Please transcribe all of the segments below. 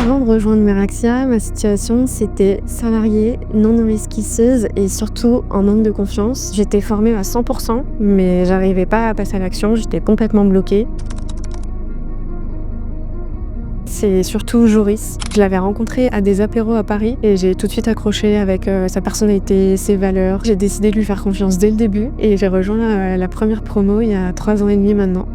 Avant de rejoindre Meraxia, ma situation, c'était salariée, non investisseuse et surtout en manque de confiance. J'étais formée à 100%, mais j'arrivais pas à passer à l'action, j'étais complètement bloquée. C'est surtout Joris. Je l'avais rencontré à des apéros à Paris et j'ai tout de suite accroché avec sa personnalité, ses valeurs. J'ai décidé de lui faire confiance dès le début et j'ai rejoint la première promo il y a 3 ans et demi maintenant.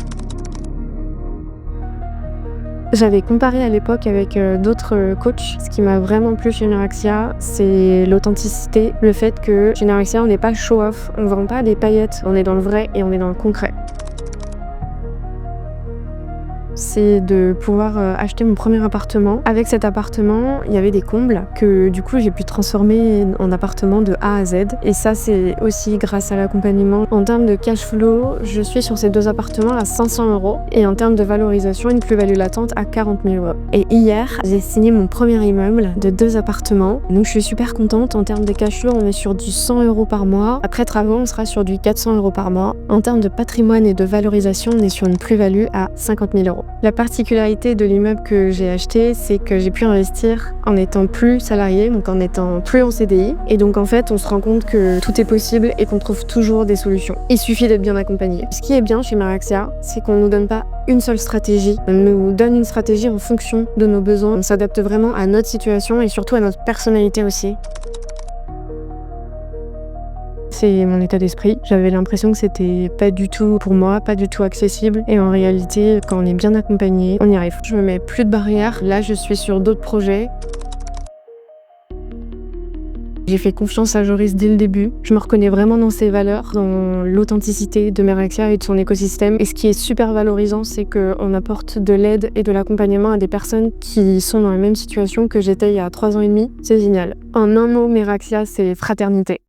J'avais comparé à l'époque avec d'autres coachs. Ce qui m'a vraiment plu chez Meraxia, c'est l'authenticité, le fait que chez Meraxia, on n'est pas show-off, on vend pas des paillettes, on est dans le vrai et on est dans le concret. C'est de pouvoir acheter mon premier appartement. Avec cet appartement, il y avait des combles que du coup j'ai pu transformer en appartement de A à Z. Et ça, c'est aussi grâce à l'accompagnement. En termes de cash flow, je suis sur ces 2 appartements à 500 €. Et en termes de valorisation, une plus-value latente à 40 000 €. Et hier, j'ai signé mon premier immeuble de 2 appartements. Donc je suis super contente. En termes de cash flow, on est sur du 100 € par mois. Après travaux, on sera sur du 400 € par mois. En termes de patrimoine et de valorisation, on est sur une plus-value à 50 000 €. La particularité de l'immeuble que j'ai acheté, c'est que j'ai pu investir en étant plus salarié, donc en étant plus en CDI. Et donc en fait, on se rend compte que tout est possible et qu'on trouve toujours des solutions. Il suffit d'être bien accompagné. Ce qui est bien chez Meraxia, c'est qu'on nous donne pas une seule stratégie. On nous donne une stratégie en fonction de nos besoins. On s'adapte vraiment à notre situation et surtout à notre personnalité aussi. C'est mon état d'esprit. J'avais l'impression que c'était pas du tout pour moi, pas du tout accessible. Et en réalité, quand on est bien accompagné, on y arrive. Je me mets plus de barrières. Là, je suis sur d'autres projets. J'ai fait confiance à Joris dès le début. Je me reconnais vraiment dans ses valeurs, dans l'authenticité de Meraxia et de son écosystème. Et ce qui est super valorisant, c'est qu'on apporte de l'aide et de l'accompagnement à des personnes qui sont dans la même situation que j'étais il y a 3 ans et demi. C'est génial. En un mot, Meraxia, c'est fraternité.